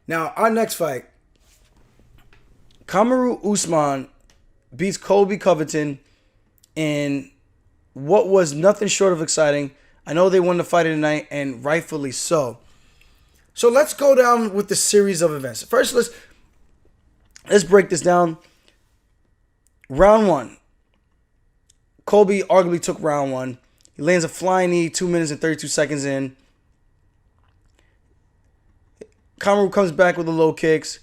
Now, our next fight, Kamaru Usman beats Colby Covington in what was nothing short of exciting. I know they won the fight of the night, and rightfully so. So let's go down with the series of events. First, let's break this down. Round one. Colby arguably took round one. He lands a flying knee 2 minutes and 32 seconds in. Kamaru comes back with the low kicks.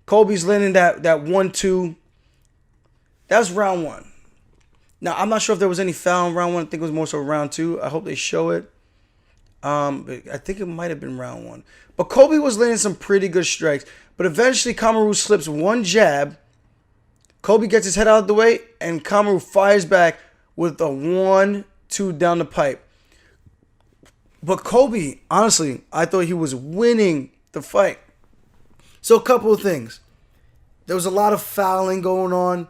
Colby's landing that 1-2. That's round one. Now, I'm not sure if there was any foul in round one. I think it was more so round two. I hope they show it. But I think it might have been round one. But Colby was landing some pretty good strikes. But eventually, Kamaru slips one jab. Colby gets his head out of the way, and Kamaru fires back with a 1-2 down the pipe. But Colby, honestly, I thought he was winning the fight. So a couple of things. There was a lot of fouling going on.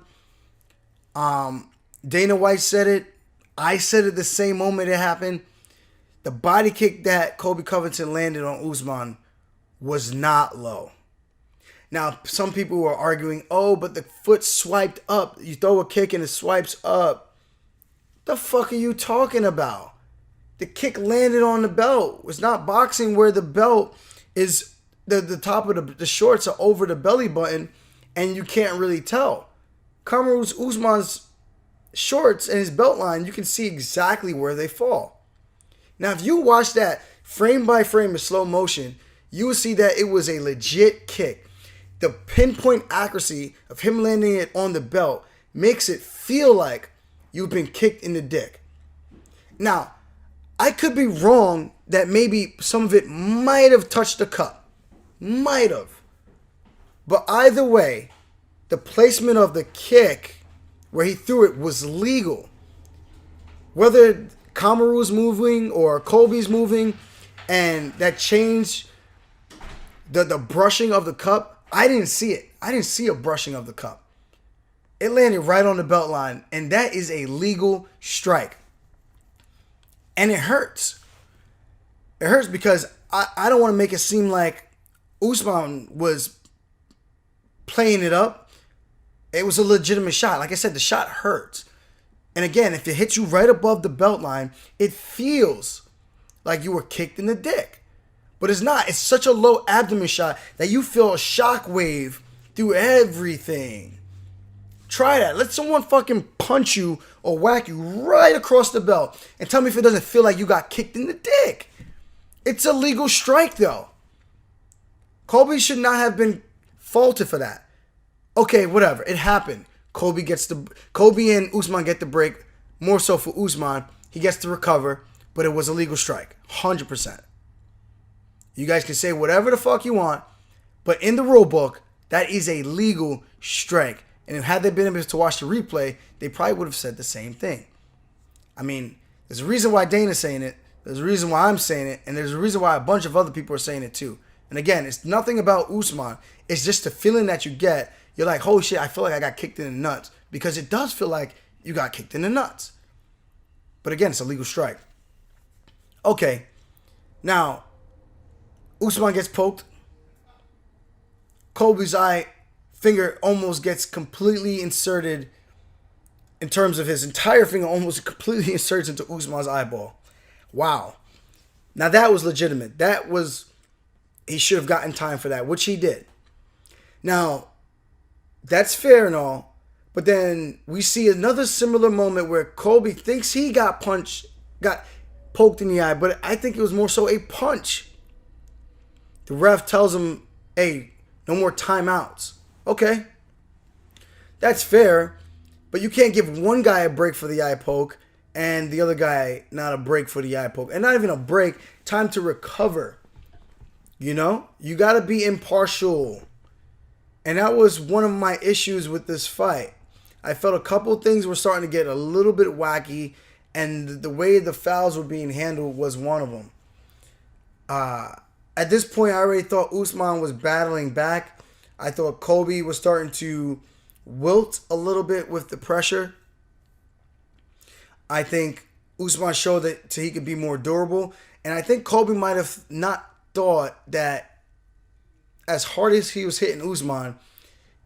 Dana White said it. I said it the same moment it happened. The body kick that Colby Covington landed on Usman was not low. Now, some people were arguing, oh, but the foot swiped up. You throw a kick and it swipes up. The fuck are you talking about? The kick landed on the belt. It's not boxing where the belt is, the top of the shorts are over the belly button and you can't really tell. Kamaru Usman's shorts and his belt line, you can see exactly where they fall. Now, if you watch that frame by frame in slow motion, you will see that it was a legit kick. The pinpoint accuracy of him landing it on the belt makes it feel like you've been kicked in the dick. Now, I could be wrong that maybe some of it might have touched the cup. Might have. But either way, the placement of the kick where he threw it was legal. Whether Kamaru's moving or Colby's moving and that changed the brushing of the cup, I didn't see it. I didn't see a brushing of the cup. It landed right on the belt line, and that is a legal strike. And it hurts. It hurts because I don't want to make it seem like Usman was playing it up. It was a legitimate shot. Like I said, the shot hurts. And again, if it hits you right above the belt line, it feels like you were kicked in the dick. But it's not. It's such a low abdomen shot that you feel a shock wave through everything. Try that. Let someone fucking punch you or whack you right across the belt and tell me if it doesn't feel like you got kicked in the dick. It's a legal strike, though. Colby should not have been faulted for that. Okay, whatever. It happened. Colby and Usman get the break. More so for Usman. He gets to recover, but it was a legal strike. 100%. You guys can say whatever the fuck you want, but in the rule book, that is a legal strike. And had they been able to watch the replay, they probably would have said the same thing. I mean, there's a reason why Dana's saying it, there's a reason why I'm saying it, and there's a reason why a bunch of other people are saying it too. And again, it's nothing about Usman. It's just the feeling that you get. You're like, holy shit, I feel like I got kicked in the nuts. Because it does feel like you got kicked in the nuts. But again, it's a legal strike. Okay. Now, Usman gets poked. Colby's finger almost gets completely inserted, in terms of his entire finger almost completely inserts into Usman's eyeball. Wow. Now that was legitimate. He should have gotten time for that, which he did. Now, that's fair and all, but then we see another similar moment where Colby thinks he got poked in the eye, but I think it was more so a punch. The ref tells him, hey, no more timeouts. Okay. That's fair, but you can't give one guy a break for the eye poke and the other guy not a break for the eye poke. And not even a break, time to recover. You know? You got to be impartial. And that was one of my issues with this fight. I felt a couple things were starting to get a little bit wacky, and the way the fouls were being handled was one of them. At this point, I already thought Usman was battling back. I thought Colby was starting to wilt a little bit with the pressure. I think Usman showed that he could be more durable. And I think Colby might have not thought that as hard as he was hitting Usman,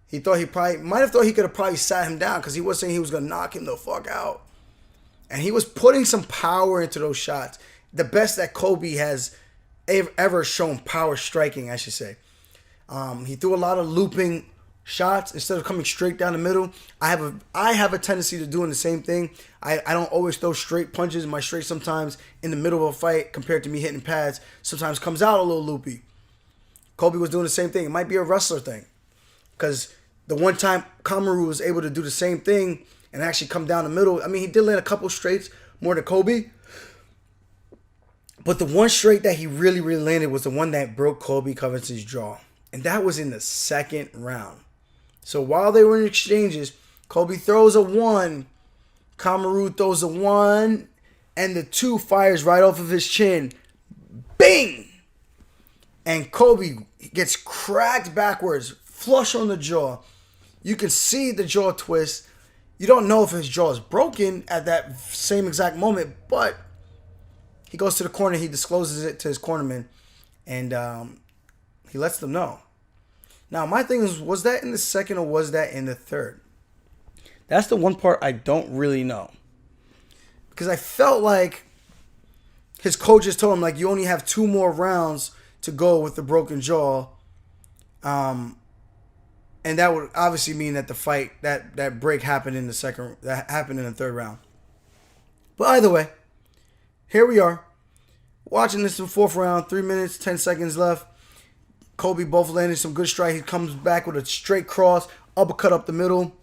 he thought he probably might have thought he could have probably sat him down because he was saying he was gonna knock him the fuck out, and he was putting some power into those shots. The best that Colby has ever shown power striking, I should say. He threw a lot of looping shots instead of coming straight down the middle. I have a tendency to doing the same thing. I don't always throw straight punches. My straight sometimes in the middle of a fight compared to me hitting pads sometimes comes out a little loopy. Colby was doing the same thing. It might be a wrestler thing. Because the one time Kamaru was able to do the same thing and actually come down the middle. I mean, he did land a couple straights more than Colby. But the one straight that he really landed was the one that broke Colby Covington's jaw. And that was in the second round. So while they were in exchanges, Colby throws a 1. Kamaru throws a 1. And the 2 fires right off of his chin. Bing! And Colby gets cracked backwards, flush on the jaw. You can see the jaw twist. You don't know if his jaw is broken at that same exact moment, but he goes to the corner. He discloses it to his cornerman, and he lets them know. Now, my thing is, was that in the second or was that in the third? That's the one part I don't really know. Because I felt like his coaches told him, like, you only have 2 more rounds to go with the broken jaw. And that would obviously mean that the fight, that break happened in the third round. But either way, here we are. Watching this in the 4th round, 3 minutes, 10 seconds left. Colby both landed some good strike. He comes back with a straight cross, uppercut up the middle.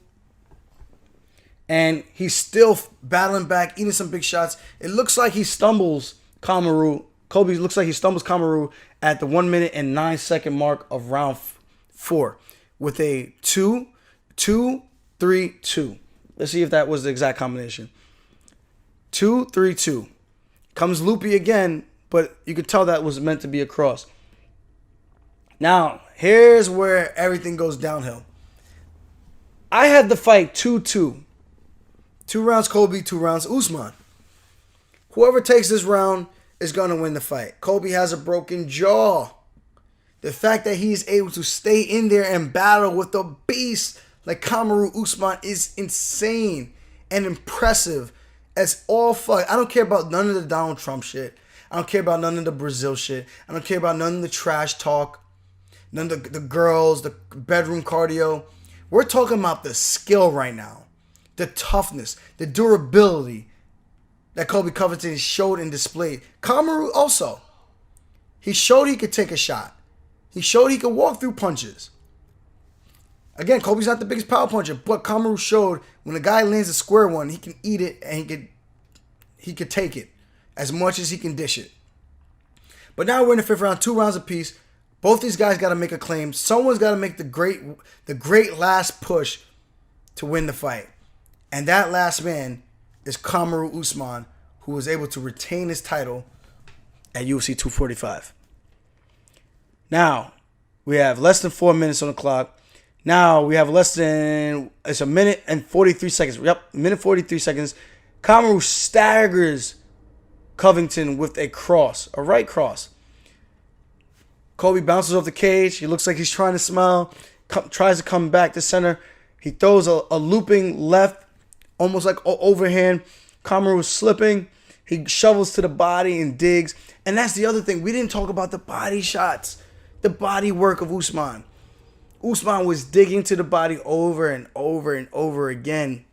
And he's still battling back, eating some big shots. It looks like he stumbles Kamaru. Colby looks like he stumbles Kamaru at the 1 minute and 9 second mark of round 4 with a 2-2-3-2. Let's see if that was the exact combination. 2-3-2. Comes loopy again, but you could tell that was meant to be a cross. Now, here's where everything goes downhill. I had the fight 2-2. 2 rounds Colby, 2 rounds Usman. Whoever takes this round is going to win the fight. Colby has a broken jaw. The fact that he's able to stay in there and battle with a beast like Kamaru Usman is insane and impressive as all fuck. I don't care about none of the Donald Trump shit. I don't care about none of the Brazil shit. I don't care about none of the trash talk. None of the girls, the bedroom cardio. We're talking about the skill right now. The toughness, the durability that Colby Covington showed and displayed. Kamaru also. He showed he could take a shot. He showed he could walk through punches. Again, Colby's not the biggest power puncher, but Kamaru showed when a guy lands a square one, he can eat it and he could take it as much as he can dish it. But now we're in the 5th round, 2 rounds apiece. Both these guys got to make a claim. Someone's got to make the great last push to win the fight. And that last man is Kamaru Usman, who was able to retain his title at UFC 245. Now, we have less than 4 minutes on the clock. Now, we have it's a minute and 43 seconds. Yep, minute 43 seconds. Kamaru staggers Covington with a right cross. Colby bounces off the cage. He looks like he's trying to smile. Tries to come back to center. He throws a looping left, almost like overhand. Kamaru is slipping. He shovels to the body and digs. And that's the other thing. We didn't talk about the body shots. The body work of Usman. Usman was digging to the body over and over and over again.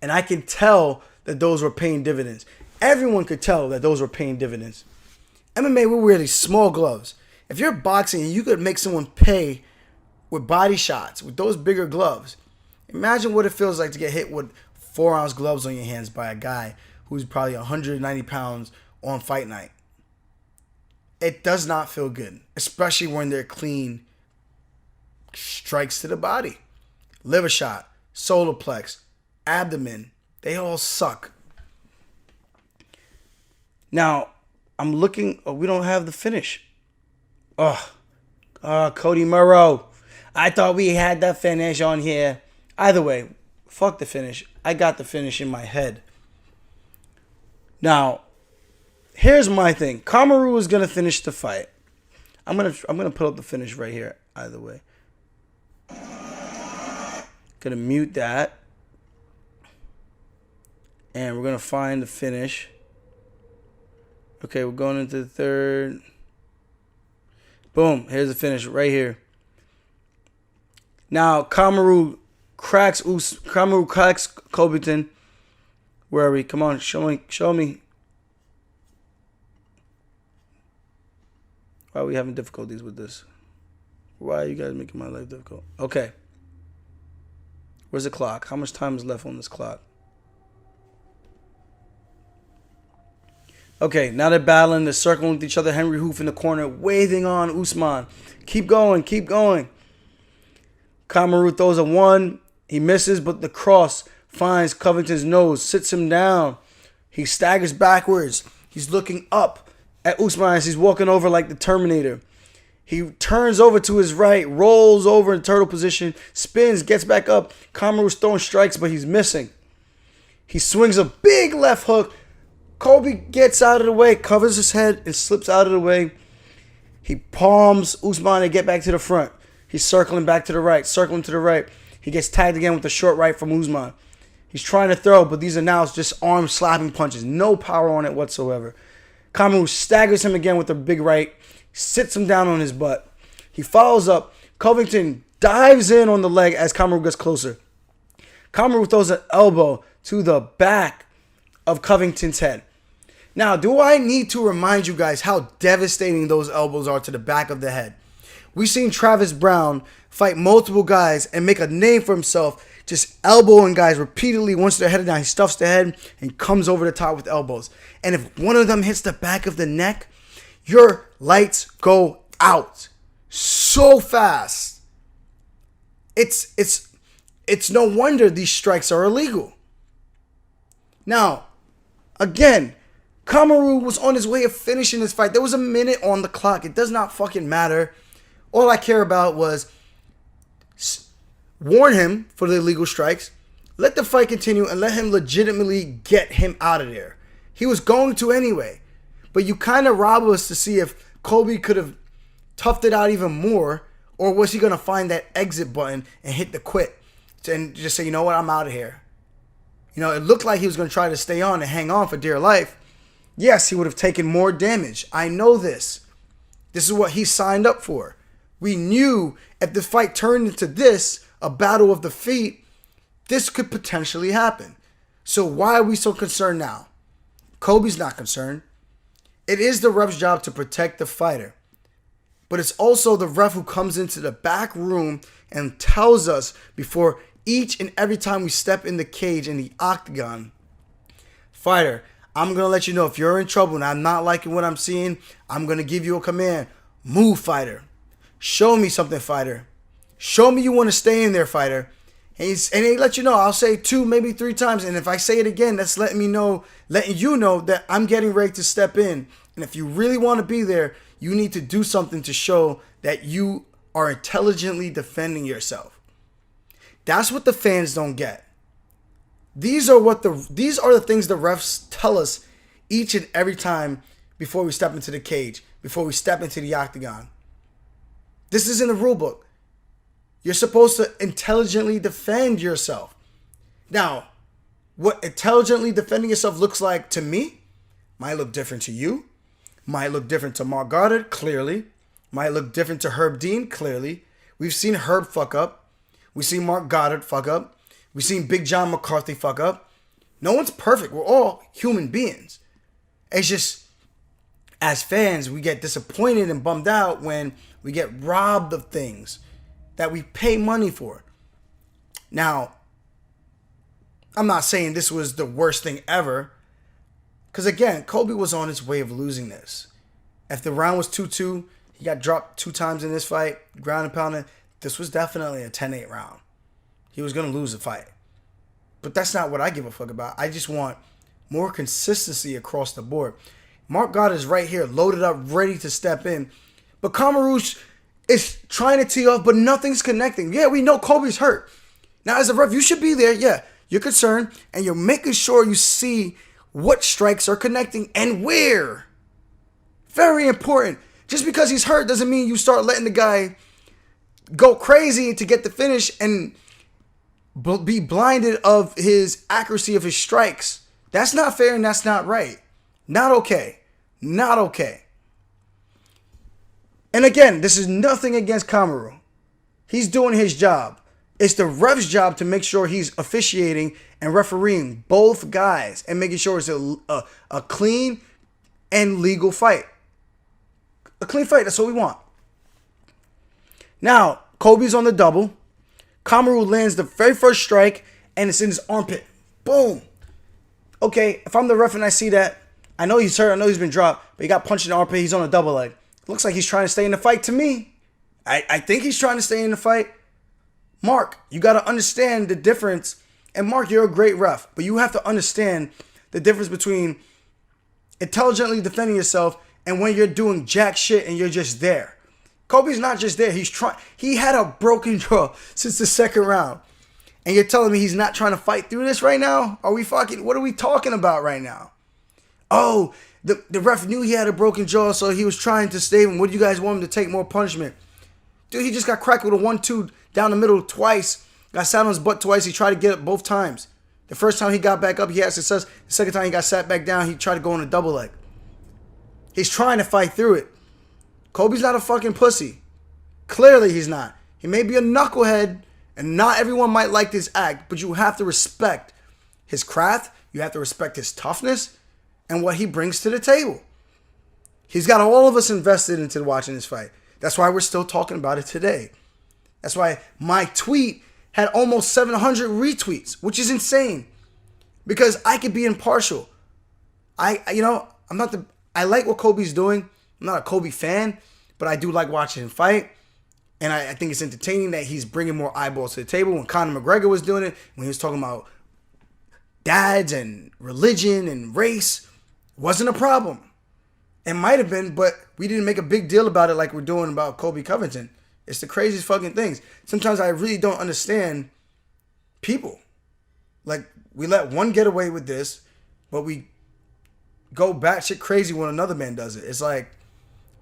And I can tell that those were paying dividends. Everyone could tell that those were paying dividends. MMA, we wear these small gloves. If you're boxing, you could make someone pay with body shots, with those bigger gloves. Imagine what it feels like to get hit with 4-ounce gloves on your hands by a guy who's probably 190 pounds on fight night. It does not feel good, especially when they're clean strikes to the body. Liver shot, solar plex, abdomen, they all suck. Now, I'm looking, we don't have the finish. Cody Murrow. I thought we had the finish on here. Either way, fuck the finish. I got the finish in my head. Now, here's my thing. Kamaru is going to finish the fight. I'm gonna put up the finish right here. Either way, gonna mute that, and we're gonna find the finish. Okay, we're going into the third. Boom! Here's the finish right here. Now Kamaru cracks Covington. Where are we? Come on, show me. Why are we having difficulties with this? Why are you guys making my life difficult? Okay. Where's the clock? How much time is left on this clock? Okay, now they're battling. They're circling with each other. Henry Hoof in the corner, waving on Usman. Keep going, keep going. Kamaru throws a 1. He misses, but the cross finds Covington's nose, sits him down. He staggers backwards. He's looking up at Usman as he's walking over like the Terminator. He turns over to his right, rolls over in turtle position, spins, gets back up. Kamaru's throwing strikes, but he's missing. He swings a big left hook. Colby gets out of the way, covers his head, and slips out of the way. He palms Usman to get back to the front. He's circling back to the right, circling to the right. He gets tagged again with a short right from Usman. He's trying to throw, but these are now just arm slapping punches. No power on it whatsoever. Kamaru staggers him again with a big right, sits him down on his butt. He follows up. Covington dives in on the leg as Kamaru gets closer. Kamaru throws an elbow to the back of Covington's head. Now, do I need to remind you guys how devastating those elbows are to the back of the head? We've seen Travis Brown fight multiple guys and make a name for himself, just elbowing guys repeatedly. Once they're headed down, he stuffs the head and comes over the top with elbows. And if one of them hits the back of the neck, your lights go out so fast. It's no wonder these strikes are illegal. Now, again, Kamaru was on his way of finishing this fight. There was a minute on the clock. It does not fucking matter. All I care about was warn him for the illegal strikes, let the fight continue, and let him legitimately get him out of there. He was going to anyway. But you kind of rob us to see if Colby could have toughed it out even more, or was he going to find that exit button and hit the quit and just say, you know what, I'm out of here. You know, it looked like he was going to try to stay on and hang on for dear life. Yes, he would have taken more damage. I know this. This is what he signed up for. We knew if the fight turned into this, a battle of the feet, this could potentially happen. So why are we so concerned now? Colby's not concerned. It is the ref's job to protect the fighter. But it's also the ref who comes into the back room and tells us before each and every time we step in the cage in the octagon, fighter, I'm going to let you know if you're in trouble and I'm not liking what I'm seeing, I'm going to give you a command. Move, fighter. Show me something, fighter. Show me you want to stay in there, fighter. And they let you know. I'll say 2, maybe 3 times. And if I say it again, that's letting you know that I'm getting ready to step in. And if you really want to be there, you need to do something to show that you are intelligently defending yourself. That's what the fans don't get. These are the things the refs tell us each and every time before we step into the cage, before we step into the octagon. This is in the rule book. You're supposed to intelligently defend yourself. Now, what intelligently defending yourself looks like to me might look different to you, might look different to Mark Goddard, clearly, might look different to Herb Dean, clearly. We've seen Herb fuck up. We've seen Mark Goddard fuck up. We've seen Big John McCarthy fuck up. No one's perfect. We're all human beings. It's just, as fans, we get disappointed and bummed out when we get robbed of things that we pay money for. Now, I'm not saying this was the worst thing ever, because again, Colby was on his way of losing this. If the round was 2-2, he got dropped 2 times in this fight, ground and pounding. This was definitely a 10-8 round. He was going to lose the fight. But that's not what I give a fuck about. I just want more consistency across the board. Mark Goddard is right here, loaded up, ready to step in. But Kamaru is trying to tee off, but nothing's connecting. Yeah, we know Colby's hurt. Now, as a ref, you should be there. Yeah, you're concerned, and you're making sure you see what strikes are connecting and where. Very important, Just because he's hurt doesn't mean you start letting the guy go crazy to get the finish and be blinded of his accuracy of his strikes. That's not fair and that's not right. Not okay. Not okay. And again, this is nothing against Kamaru. He's doing his job. It's the ref's job to make sure he's officiating and refereeing both guys and making sure it's a clean and legal fight. A clean fight, that's what we want. Now, Colby's on the double. Kamaru lands the very first strike, and it's in his armpit. Boom. Okay, if I'm the ref and I see that, I know he's hurt, I know he's been dropped, but he got punched in the armpit, he's on a double leg. Looks like he's trying to stay in the fight to me. I think he's trying to stay in the fight. Mark, you got to understand the difference. And Mark, you're a great ref, but you have to understand the difference between intelligently defending yourself and when you're doing jack shit and you're just there. Colby's not just there. He had a broken jaw since the second round. And you're telling me he's not trying to fight through this right now? What are we talking about right now? Oh, the ref knew he had a broken jaw, so he was trying to save him. What do you guys want him to take more punishment? Dude, he just got cracked with a 1-2 down the middle twice. Got sat on his butt twice. He tried to get it both times. The first time he got back up, he had success. The second time he got sat back down, he tried to go on a double leg. He's trying to fight through it. Colby's not a fucking pussy. Clearly he's not. He may be a knucklehead, and not everyone might like this act, but you have to respect his craft. You have to respect his toughness and what he brings to the table. He's got all of us invested into watching this fight. That's why we're still talking about it today. That's why my tweet had almost 700 retweets, which is insane. Because I could be impartial. I like what Colby's doing. I'm not a Colby fan, but I do like watching him fight. And I think it's entertaining that he's bringing more eyeballs to the table. When Conor McGregor was doing it, when he was talking about dads and religion and race, wasn't a problem. It might have been, but we didn't make a big deal about it like we're doing about Colby Covington. It's the craziest fucking things. Sometimes I really don't understand people. Like, we let one get away with this, but we go batshit crazy when another man does it. It's like,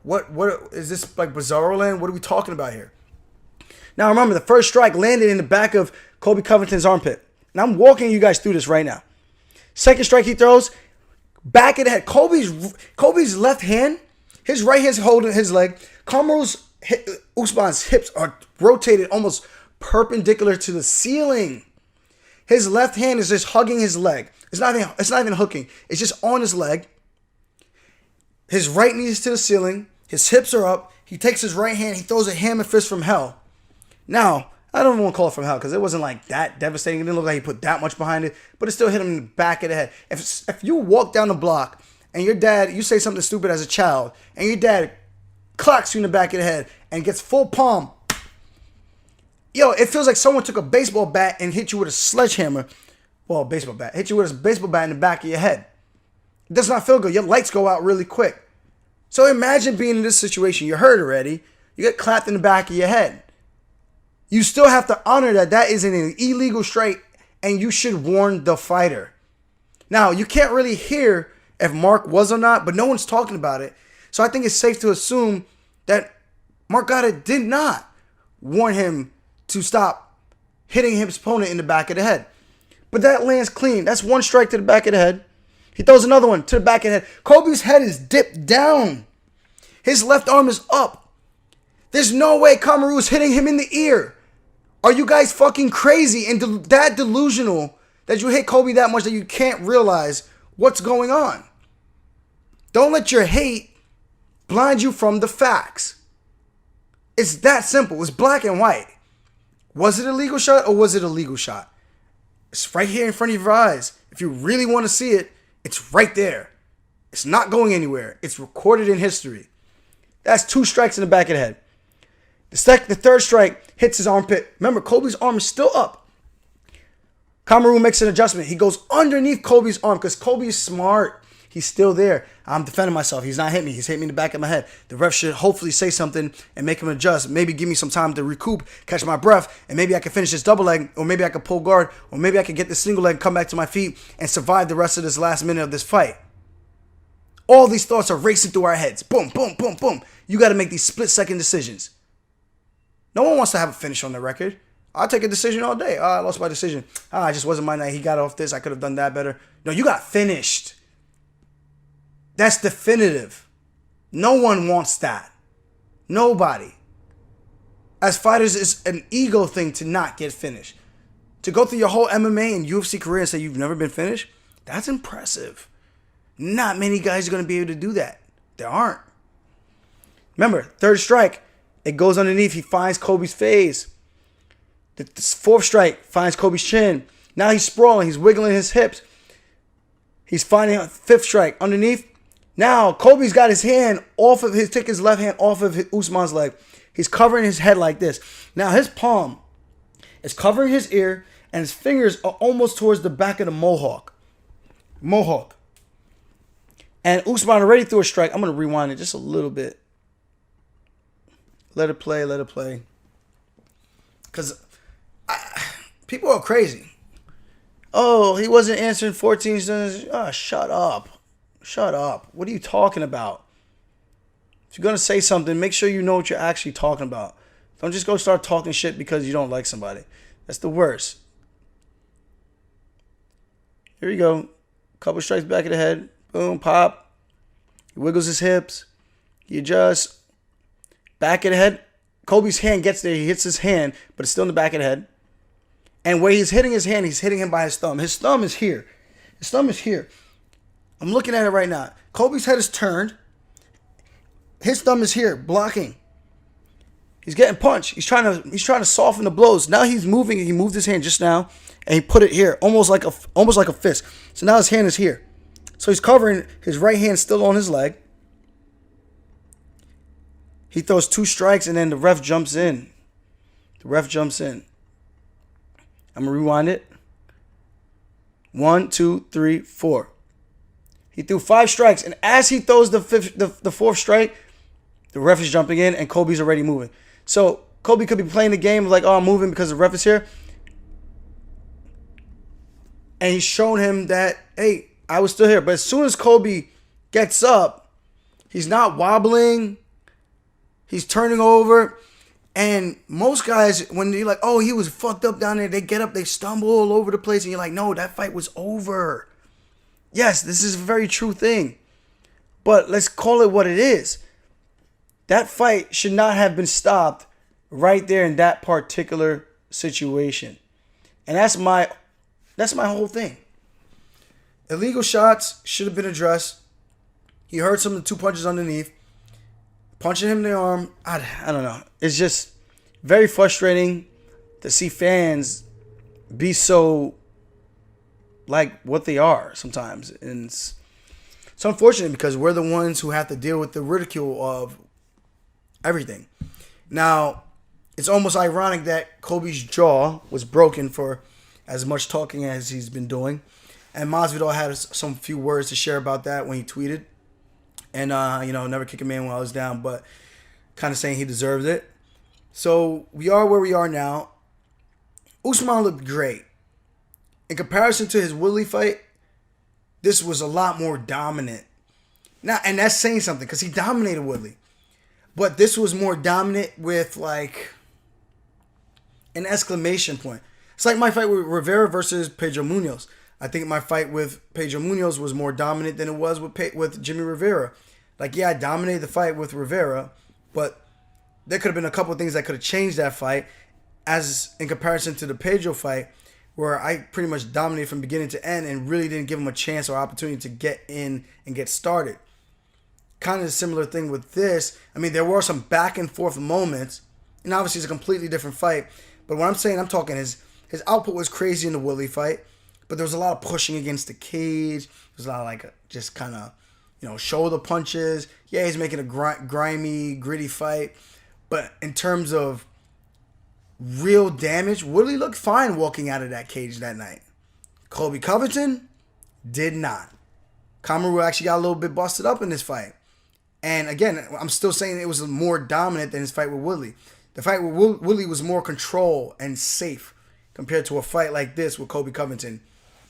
what is this, like Bizarro Land? What are we talking about here? Now remember, the first strike landed in the back of Colby Covington's armpit. And I'm walking you guys through this right now. Second strike he throws, back of the head. Colby's left hand, his right hand's holding his leg. Usman's hips are rotated almost perpendicular to the ceiling. His left hand is just hugging his leg. It's not even hooking. It's just on his leg. His right knee is to the ceiling. His hips are up. He takes his right hand. He throws a hammer fist from hell. Now, I don't want to call it from hell because it wasn't like that devastating. It didn't look like he put that much behind it, but it still hit him in the back of the head. If you walk down the block and your dad, you say something stupid as a child, and your dad clocks you in the back of the head and gets full palm, it feels like someone took a baseball bat and hit you with a sledgehammer. Well, baseball bat. Hit you with a baseball bat in the back of your head. It does not feel good. Your lights go out really quick. So imagine being in this situation. You're hurt already. You get clapped in the back of your head. You still have to honor that is an illegal strike, and you should warn the fighter. Now, you can't really hear if Mark was or not, but no one's talking about it. So I think it's safe to assume that Mark Goddard did not warn him to stop hitting his opponent in the back of the head. But that lands clean. That's one strike to the back of the head. He throws another one to the back of the head. Colby's head is dipped down. His left arm is up. There's no way Kamaru is hitting him in the ear. Are you guys fucking crazy and that delusional that you hit Colby that much that you can't realize what's going on? Don't let your hate blind you from the facts. It's that simple. It's black and white. Was it a legal shot or was it a legal shot? It's right here in front of your eyes. If you really want to see it, it's right there. It's not going anywhere. It's recorded in history. That's 2 strikes in the back of the head. The third strike hits his armpit. Remember, Colby's arm is still up. Kamaru makes an adjustment. He goes underneath Colby's arm because Colby is smart. He's still there. I'm defending myself. He's not hit me. He's hit me in the back of my head. The ref should hopefully say something and make him adjust. Maybe give me some time to recoup, catch my breath, and maybe I can finish this double leg, or maybe I can pull guard, or maybe I can get this single leg, come back to my feet, and survive the rest of this last minute of this fight. All these thoughts are racing through our heads. Boom, boom, boom, boom. You got to make these split-second decisions. No one wants to have a finish on the record. I'll take a decision all day. I lost my decision. It just wasn't my night. He got off this. I could have done that better. No, you got finished. That's definitive. No one wants that. Nobody. As fighters, it's an ego thing to not get finished. To go through your whole MMA and UFC career and say you've never been finished, that's impressive. Not many guys are going to be able to do that. There aren't. Remember, third strike, it goes underneath. He finds Colby's face. The fourth strike finds Colby's chin. Now he's sprawling. He's wiggling his hips. He's finding a fifth strike underneath. Now Colby's got his hand off of took his left hand off of Usman's leg. He's covering his head like this. Now his palm is covering his ear and his fingers are almost towards the back of the mohawk. And Usman already threw a strike. I'm going to rewind it just a little bit. Let it play. Because people are crazy. Oh, he wasn't answering 14 sentences. Oh, shut up. What are you talking about? If you're going to say something, make sure you know what you're actually talking about. Don't just go start talking shit because you don't like somebody. That's the worst. Here we go. Couple strikes back of the head. Boom, pop. He wiggles his hips. He adjusts. Back of the head. Colby's hand gets there. He hits his hand, but it's still in the back of the head. And where he's hitting his hand, he's hitting him by his thumb. His thumb is here. I'm looking at it right now. Colby's head is turned. His thumb is here, blocking. He's getting punched. He's trying to soften the blows. Now he's moving. He moved his hand just now, and he put it here, almost like a fist. So now his hand is here. So he's covering his right hand still on his leg. He throws 2 strikes, and then the ref jumps in. I'm going to rewind it. 1, 2, 3, 4. He threw 5 strikes, and as he throws the fourth strike, the ref is jumping in, and Colby's already moving. So Colby could be playing the game like, oh, I'm moving because the ref is here. And he's showing him that, hey, I was still here. But as soon as Colby gets up, he's not wobbling. He's turning over. And most guys, when you're like, oh, he was fucked up down there, they get up, they stumble all over the place. And you're like, no, that fight was over. Yes, this is a very true thing. But let's call it what it is. That fight should not have been stopped right there in that particular situation. And that's my whole thing. Illegal shots should have been addressed. He heard some of the 2 punches underneath. Punching him in the arm, I don't know. It's just very frustrating to see fans be so like what they are sometimes. And it's unfortunate because we're the ones who have to deal with the ridicule of everything. Now, it's almost ironic that Colby's jaw was broken for as much talking as he's been doing. And Masvidal had some few words to share about that when he tweeted. And, never kick a man while I was down, but kind of saying he deserved it. So we are where we are now. Usman looked great. In comparison to his Woodley fight, this was a lot more dominant. Now, and that's saying something because he dominated Woodley. But this was more dominant with like an exclamation point. It's like my fight with Rivera versus Pedro Munoz. I think my fight with Pedro Munoz was more dominant than it was with Jimmy Rivera. Like, yeah, I dominated the fight with Rivera, but there could have been a couple of things that could have changed that fight as in comparison to the Pedro fight where I pretty much dominated from beginning to end and really didn't give him a chance or opportunity to get in and get started. Kind of a similar thing with this. I mean, there were some back and forth moments, and obviously it's a completely different fight. But what I'm saying, I'm talking his output was crazy in the Woodley fight. But there was a lot of pushing against the cage. There was a lot of like just kind of, shoulder punches. Yeah, he's making a grimy, gritty fight. But in terms of real damage, Woodley looked fine walking out of that cage that night. Colby Covington did not. Kamaru actually got a little bit busted up in this fight. And again, I'm still saying it was more dominant than his fight with Woodley. The fight with Woodley was more control and safe compared to a fight like this with Colby Covington.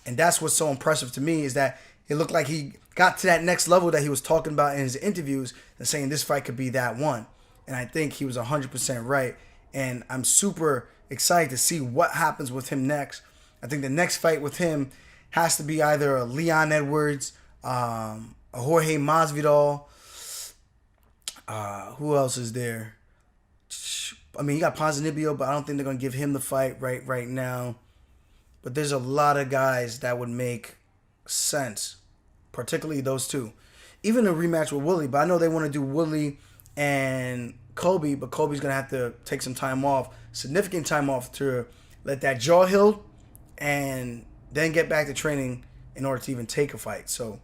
And that's what's so impressive to me is that It looked like he got to that next level that he was talking about in his interviews and saying this fight could be that one. And I think he was 100% right. And I'm super excited to see what happens with him next. I think the next fight with him has to be either a Leon Edwards, a Jorge Masvidal. Who else is there? I mean, you got Ponzinibbio, but I don't think they're going to give him the fight right now. But there's a lot of guys that would make sense, particularly those two. Even a rematch with Willie, but I know they want to do Willie and Colby, but Colby's going to have to take some time off, significant time off, to let that jaw heal and then get back to training in order to even take a fight. So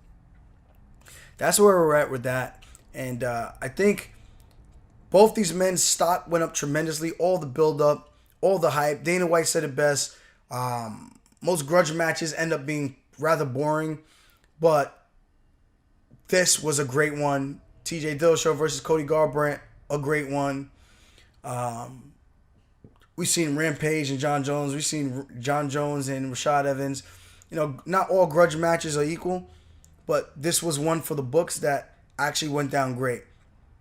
that's where we're at with that. And I think both these men's stock went up tremendously. All the build-up, all the hype. Dana White said it best. Most grudge matches end up being rather boring, but this was a great one. TJ Dillashaw versus Cody Garbrandt, a great one. We've seen Rampage and John Jones. We've seen John Jones and Rashad Evans. You know, not all grudge matches are equal, but this was one for the books that actually went down great.